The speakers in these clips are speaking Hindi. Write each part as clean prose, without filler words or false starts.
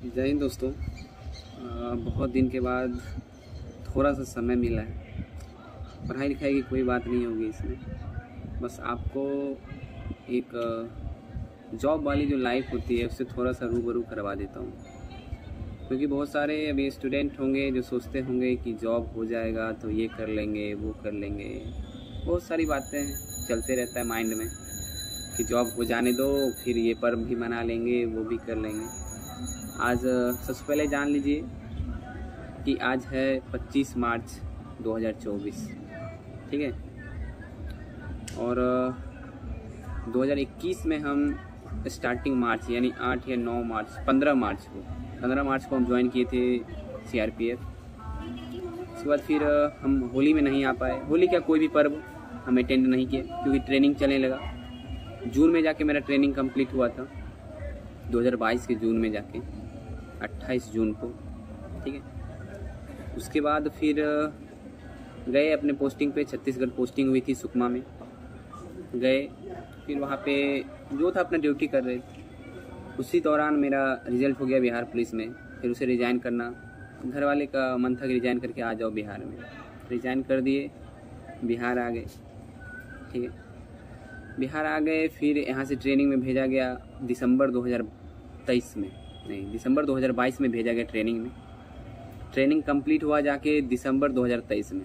जय हिंद दोस्तों। बहुत दिन के बाद थोड़ा सा समय मिला है। पढ़ाई लिखाई की कोई बात नहीं होगी इसमें, बस आपको एक जॉब वाली जो लाइफ होती है उससे थोड़ा सा रूबरू करवा देता हूँ। क्योंकि बहुत सारे अभी स्टूडेंट होंगे जो सोचते होंगे कि जॉब हो जाएगा तो ये कर लेंगे वो कर लेंगे, बहुत सारी बातें चलते रहता है माइंड में कि जॉब हो जाने दो, फिर ये पर्व भी मना लेंगे वो भी कर लेंगे। आज सबसे पहले जान लीजिए कि आज है 25 मार्च 2024, ठीक है। और 2021 में हम स्टार्टिंग मार्च यानी 8 या 9 मार्च 15 मार्च को हम ज्वाइन किए थे CRPF। उसके बाद फिर हम होली में नहीं आ पाए। होली क्या कोई भी पर्व हम अटेंड नहीं किए क्योंकि ट्रेनिंग चलने लगा। जून में जाके मेरा ट्रेनिंग कंप्लीट हुआ था, 2022 के जून में जाके 28 जून को, ठीक है। उसके बाद फिर गए अपने पोस्टिंग पे, छत्तीसगढ़ पोस्टिंग हुई थी, सुकमा में गए। फिर वहाँ पे जो था अपना ड्यूटी कर रहे थे। उसी दौरान मेरा रिजल्ट हो गया बिहार पुलिस में। फिर उसे रिज़ाइन करना, घर वाले का मन था कि रिज़ाइन करके आ जाओ बिहार में। रिज़ाइन कर दिए, बिहार आ गए, ठीक है। बिहार आ गए, फिर यहाँ से ट्रेनिंग में भेजा गया दिसंबर 2023 में, नहीं दिसंबर 2022 में भेजा गया ट्रेनिंग में। ट्रेनिंग कंप्लीट हुआ जाके दिसंबर 2023 में,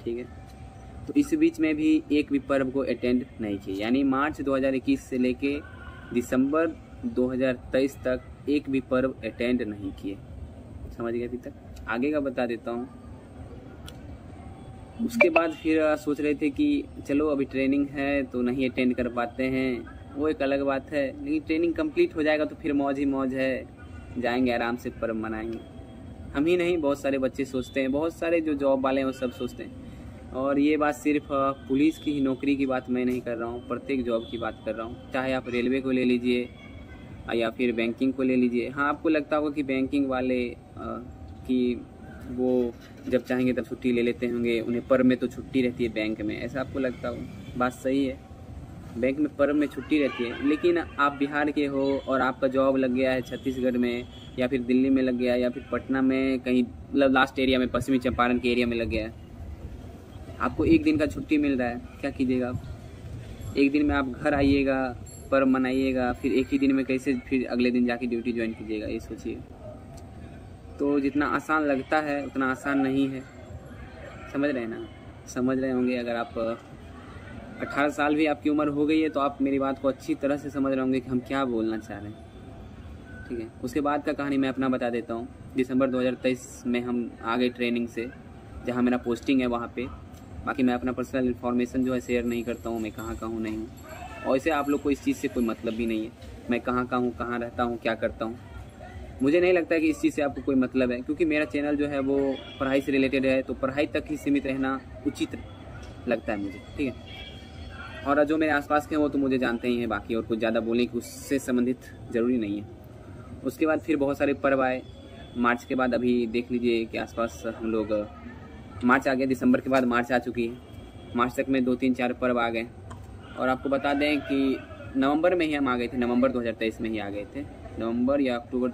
ठीक है। तो इस बीच में भी एक भी पर्व को अटेंड नहीं किया, यानी मार्च 2021 से लेके दिसंबर 2023 तक एक भी पर्व अटेंड नहीं किए। समझ गए अभी तक? आगे का बता देता हूँ। उसके बाद फिर सोच रहे थे कि चलो अभी ट्रेनिंग है तो नहीं अटेंड कर पाते हैं, वो एक अलग बात है। लेकिन ट्रेनिंग कंप्लीट हो जाएगा तो फिर मौज ही मौज है, जाएंगे आराम से पर्व मनाएंगे। हम ही नहीं, बहुत सारे बच्चे सोचते हैं, बहुत सारे जो जॉब वाले हैं वो सब सोचते हैं। और ये बात सिर्फ पुलिस की ही नौकरी की बात मैं नहीं कर रहा हूँ, प्रत्येक जॉब की बात कर रहा हूँ। चाहे आप रेलवे को ले लीजिए या फिर बैंकिंग को ले लीजिए। हाँ, आपको लगता होगा कि बैंकिंग वाले कि वो जब चाहेंगे तब छुट्टी ले लेते होंगे, उन्हें पर्व में तो छुट्टी रहती है बैंक में, ऐसा आपको लगता हो। बात सही है, बैंक में पर्व में छुट्टी रहती है। लेकिन आप बिहार के हो और आपका जॉब लग गया है छत्तीसगढ़ में या फिर दिल्ली में लग गया या फिर पटना में कहीं, मतलब लास्ट एरिया में, पश्चिमी चंपारण के एरिया में लग गया है। आपको एक दिन का छुट्टी मिल रहा है, क्या कीजिएगा आप? एक दिन में आप घर आइएगा, पर्व मनाइएगा, फिर एक ही दिन में कैसे फिर अगले दिन जाके ड्यूटी ज्वाइन कीजिएगा, ये सोचिए। तो जितना आसान लगता है उतना आसान नहीं है। समझ रहे हैं ना? समझ रहे होंगे। अगर आप 18 साल भी आपकी उम्र हो गई है तो आप मेरी बात को अच्छी तरह से समझ रहे होंगे कि हम क्या बोलना चाह रहे हैं, ठीक है। उसके बाद का कहानी मैं अपना बता देता हूँ। दिसंबर 2023 में हम आ गए ट्रेनिंग से, जहाँ मेरा पोस्टिंग है वहाँ पे। बाकी मैं अपना पर्सनल इन्फॉर्मेशन जो है शेयर नहीं करता हूँ, मैं कहाँ का हूँ नहीं हूँ। और ऐसे आप लोग को इस चीज़ से कोई मतलब भी नहीं है, मैं कहाँ का हूँ, कहाँ रहता हूँ, क्या करता हूँ। मुझे नहीं लगता कि इस चीज़ से आपको कोई मतलब है, क्योंकि मेरा चैनल जो है वो पढ़ाई से रिलेटेड है, तो पढ़ाई तक ही सीमित रहना उचित लगता है मुझे, ठीक है। और जो मेरे आसपास के हैं वो तो मुझे जानते ही हैं, बाकी और कुछ ज़्यादा बोलने की उससे संबंधित ज़रूरी नहीं है। उसके बाद फिर बहुत सारे पर्व आए। मार्च के बाद अभी देख लीजिए कि आसपास हम लोग, मार्च आ गया, दिसंबर के बाद मार्च आ चुकी है। मार्च तक में 2-3-4 पर्व आ गए। और आपको बता दें कि नवंबर में ही हम आ गए थे, नवंबर 2023 में ही आ गए थे, नवंबर या अक्टूबर,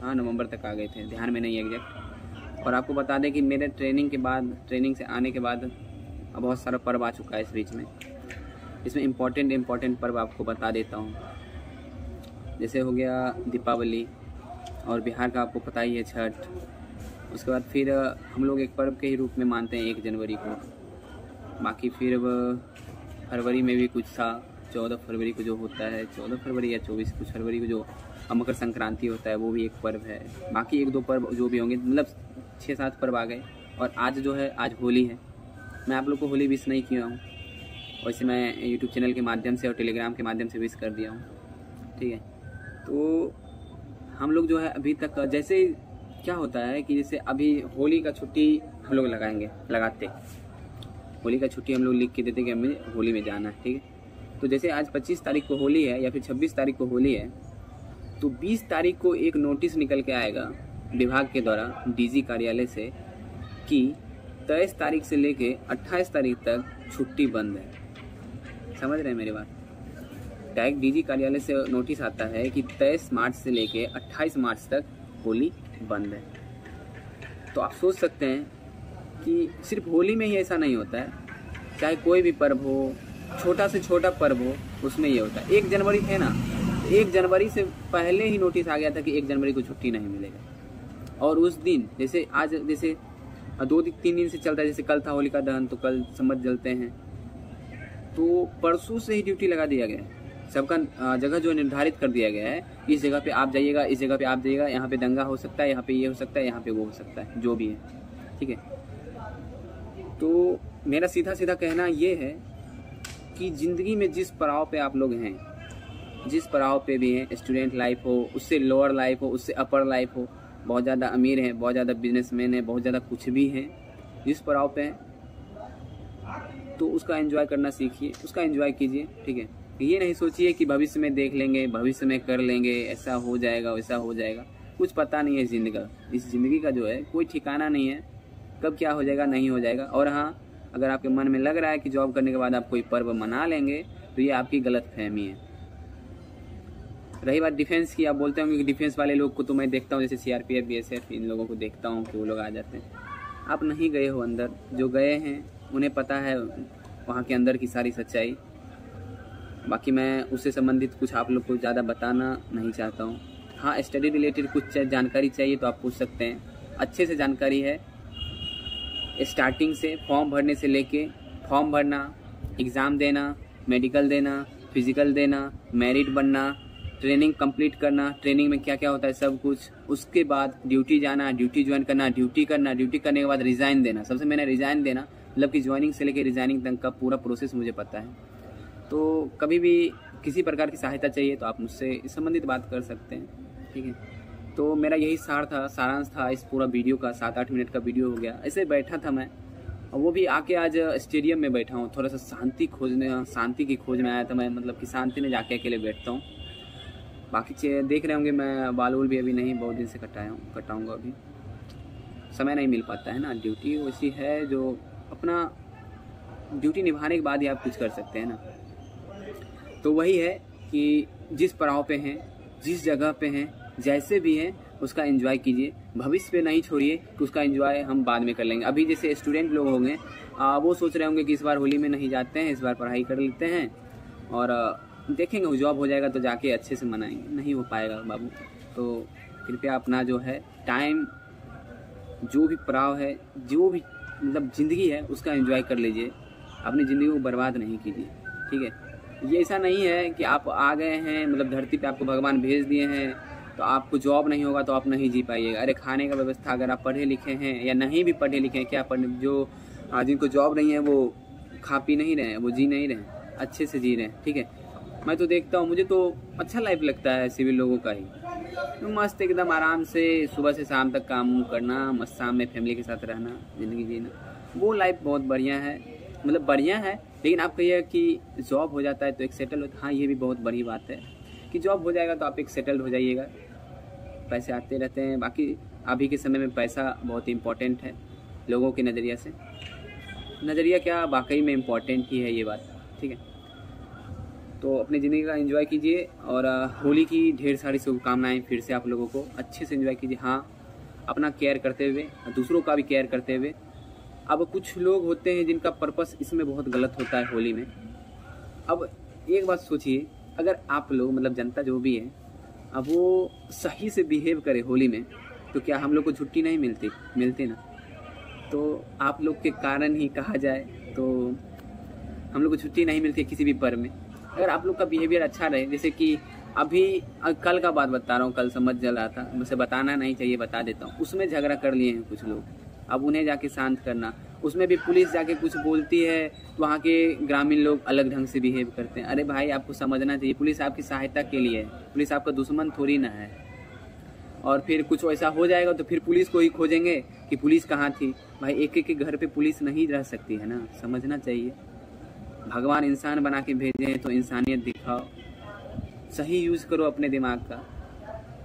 हाँ नवंबर तक आ गए थे, ध्यान में नहीं है एग्जैक्ट। और आपको बता दें कि मेरे ट्रेनिंग के बाद, ट्रेनिंग से आने के बाद अब बहुत सारा पर्व आ चुका है इस बीच में। इसमें इम्पॉर्टेंट पर्व आपको बता देता हूँ। जैसे हो गया दीपावली, और बिहार का आपको पता ही है छठ। उसके बाद फिर हम लोग एक पर्व के ही रूप में मानते हैं 1 जनवरी को। बाकी फिर फरवरी में भी कुछ था, 14 फरवरी को जो होता है, 14 फरवरी या 24 कुछ फरवरी को जो मकर संक्रांति होता है, वो भी एक पर्व है। बाकी 1-2 पर्व जो भी होंगे, मतलब 6-7 पर्व आ गए। और आज जो है, आज होली है। मैं आप लोग को होली विश नहीं किया हूँ, वैसे मैं यूट्यूब चैनल के माध्यम से और टेलीग्राम के माध्यम से विश कर दिया हूँ, ठीक है। तो हम लोग जो है अभी तक, जैसे क्या होता है कि जैसे अभी होली का छुट्टी हम लोग लगाते, होली का छुट्टी हम लोग लिख के देते कि हमें होली में जाना है, ठीक है। तो जैसे आज 25 तारीख को होली है या फिर 26 तारीख को होली है, तो 20 तारीख को एक नोटिस निकल के आएगा विभाग के द्वारा, DG कार्यालय से, कि 23 तारीख से लेके 28 तारीख तक छुट्टी बंद है। समझ रहे हैं मेरी बात? डायरेक्ट DG कार्यालय से नोटिस आता है कि 23 मार्च से लेके 28 मार्च तक होली बंद है। तो आप सोच सकते हैं कि सिर्फ होली में ही ऐसा नहीं होता है, चाहे कोई भी पर्व हो, छोटा से छोटा पर्व हो, उसमें ये होता है। 1 जनवरी है ना, 1 जनवरी से पहले ही नोटिस आ गया था कि 1 जनवरी को छुट्टी नहीं मिलेगा। और उस दिन जैसे आज जैसे 2-3 दिन से चलता है, जैसे कल था होलिका दहन तो कल सम्मत जलते हैं, तो परसों से ही ड्यूटी लगा दिया गया है। सबका जगह जो निर्धारित कर दिया गया है, इस जगह पे आप जाइएगा, इस जगह पे आप जाइएगा, यहाँ पे दंगा हो सकता है, यहाँ पे ये हो सकता है, यहाँ पे वो हो सकता है, जो भी है, ठीक है। तो मेरा सीधा सीधा कहना ये है कि ज़िंदगी में जिस पड़ाव पे आप लोग हैं, जिस पड़ाव पे भी हैं, स्टूडेंट लाइफ हो, उससे लोअर लाइफ हो, उससे अपर लाइफ हो, बहुत ज़्यादा अमीर हैं, बहुत ज़्यादा बिजनेसमैन हैं, बहुत ज़्यादा कुछ भी हैं, जिस पड़ाव पे हैं तो उसका एंजॉय करना सीखिए, उसका एंजॉय कीजिए, ठीक है। ये नहीं सोचिए कि भविष्य में देख लेंगे, भविष्य में कर लेंगे, ऐसा हो जाएगा, वैसा हो जाएगा। कुछ पता नहीं है इस ज़िंदगी का जो है कोई ठिकाना नहीं है, कब क्या हो जाएगा, नहीं हो जाएगा। और हाँ, अगर आपके मन में लग रहा है कि जॉब करने के बाद आप कोई पर्व मना लेंगे तो ये आपकी गलत फहमी है। रही बात डिफेंस की, आप बोलते होंगे कि डिफेंस वाले लोग को तो मैं देखता हूँ, जैसे CRPF, BSF, इन लोगों को देखता हूँ कि वो लोग आ जाते हैं। आप नहीं गए हो अंदर, जो गए हैं उन्हें पता है वहाँ के अंदर की सारी सच्चाई। बाकी मैं उससे संबंधित कुछ आप लोग को ज़्यादा बताना नहीं चाहता हूँ। हाँ, स्टडी रिलेटेड कुछ जानकारी चाहिए तो आप पूछ सकते हैं, अच्छे से जानकारी है, स्टार्टिंग से फॉर्म भरने से लेके फॉर्म भरना, एग्ज़ाम देना, मेडिकल देना, फिजिकल देना, मेरिट बनना, ट्रेनिंग कंप्लीट करना, ट्रेनिंग में क्या क्या होता है सब कुछ, उसके बाद ड्यूटी जाना, ड्यूटी ज्वाइन करना, ड्यूटी करना, ड्यूटी करने के बाद रिज़ाइन देना। सबसे मैंने रिज़ाइन देना, मतलब कि ज्वाइनिंग से लेकर रिज़ाइनिंग तक का पूरा प्रोसेस मुझे पता है। तो कभी भी किसी प्रकार की सहायता चाहिए तो आप मुझसे इस संबंधित बात कर सकते हैं, ठीक है। तो मेरा यही सारांश था इस पूरा वीडियो का। 7-8 मिनट का वीडियो हो गया। ऐसे बैठा था मैं, और वो भी आके आज स्टेडियम में बैठा हूँ, थोड़ा सा शांति की खोज में आया था मैं, मतलब कि शांति में जाके अकेले बैठता हूँ। बाकी देख रहे होंगे मैं बाल भी अभी नहीं, बहुत दिन से कटाऊँगा, अभी समय नहीं मिल पाता है ना। ड्यूटी वैसी है जो अपना ड्यूटी निभाने के बाद ही आप कुछ कर सकते हैं ना। तो वही है कि जिस पड़ाव पे हैं, जिस जगह पे हैं, जैसे भी हैं, उसका एंजॉय कीजिए। भविष्य पे नहीं छोड़िए कि उसका एंजॉय हम बाद में कर लेंगे। अभी जैसे स्टूडेंट लोग होंगे, वो सोच रहे होंगे कि इस बार होली में नहीं जाते हैं, इस बार पढ़ाई कर लेते हैं और देखेंगे जॉब हो जाएगा तो जाके अच्छे से मनाएंगे। नहीं हो पाएगा बाबू। तो कृपया अपना जो है टाइम, जो भी पड़ाव है, जो भी मतलब ज़िंदगी है, उसका एंजॉय कर लीजिए। अपनी ज़िंदगी को बर्बाद नहीं कीजिए, ठीक है। ये ऐसा नहीं है कि आप आ गए हैं, मतलब धरती पे आपको भगवान भेज दिए हैं तो आपको जॉब नहीं होगा तो आप नहीं जी पाइएगा। अरे खाने का व्यवस्था, अगर आप पढ़े लिखे हैं या नहीं भी पढ़े लिखे हैं, क्या पढ़े, जो जिनको जॉब नहीं है वो खा पी नहीं रहे हैं, वो जी नहीं रहे हैं, अच्छे से जी रहे हैं, ठीक है। मैं तो देखता हूँ, मुझे तो अच्छा लाइफ लगता है सिविल लोगों का ही, तो मस्त एकदम आराम से सुबह से शाम तक काम करना, मस्त शाम में फैमिली के साथ रहना, ज़िंदगी जीना, वो लाइफ बहुत बढ़िया है। मतलब बढ़िया है, लेकिन आप कहिए कि जॉब हो जाता है तो एक सेटल होता है। हाँ, ये भी बहुत बड़ी बात है कि जॉब हो जाएगा तो आप एक सेटल्ड हो जाइएगा, पैसे आते रहते हैं। बाकी अभी के समय में पैसा बहुत इम्पोर्टेंट है लोगों के नज़रिया से, नज़रिया क्या वाकई में इम्पोर्टेंट ही है ये बात, ठीक है। तो अपनी ज़िंदगी का एंजॉय कीजिए और होली की ढेर सारी शुभकामनाएं फिर से आप लोगों को। अच्छे से एंजॉय कीजिए, हाँ, अपना केयर करते हुए, दूसरों का भी केयर करते हुए। अब कुछ लोग होते हैं जिनका पर्पस इसमें बहुत गलत होता है होली में। अब एक बात सोचिए, अगर आप लोग मतलब जनता जो भी है, अब वो सही से बिहेव करे होली में, तो क्या हम लोग को छुट्टी नहीं मिलती ना। तो आप लोग के कारण ही कहा जाए तो हम लोग को छुट्टी नहीं मिलती किसी भी पर्व में। अगर आप लोग का बिहेवियर अच्छा रहे, जैसे कि अभी कल का बात बता रहा हूँ, कल समझ जल रहा था, मुझसे बताना नहीं चाहिए, बता देता हूँ। उसमें झगड़ा कर लिए हैं कुछ लोग, अब उन्हें जाके शांत करना। उसमें भी पुलिस जाके कुछ बोलती है तो वहाँ के ग्रामीण लोग अलग ढंग से बिहेव करते हैं। अरे भाई, आपको समझना चाहिए, पुलिस आपकी सहायता के लिए है, पुलिस आपका दुश्मन थोड़ी ना है। और फिर कुछ ऐसा हो जाएगा तो फिर पुलिस को ही खोजेंगे कि पुलिस कहाँ थी। भाई, एक एक के घर पे पुलिस नहीं रह सकती है ना, समझना चाहिए। भगवान इंसान बना के भेजे हैं तो इंसानियत दिखाओ, सही यूज़ करो अपने दिमाग का।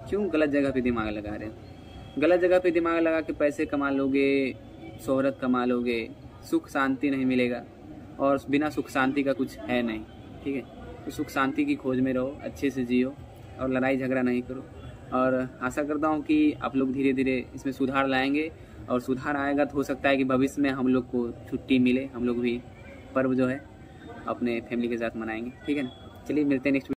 क्यों गलत जगह पे दिमाग लगा रहे हो? गलत जगह पे दिमाग लगा के पैसे कमा लोगे, शोहरत कमा लोगे, सुख शांति नहीं मिलेगा। और बिना सुख शांति का कुछ है नहीं, ठीक है। तो सुख शांति की खोज में रहो, अच्छे से जियो और लड़ाई झगड़ा नहीं करो। और आशा करता हूँ कि आप लोग धीरे धीरे इसमें सुधार लाएंगे, और सुधार आएगा तो हो सकता है कि भविष्य में हम लोग को छुट्टी मिले, हम लोग भी पर्व जो है अपने फैमिली के साथ मनाएंगे। ठीक है ना, चलिए मिलते हैं नेक्स्ट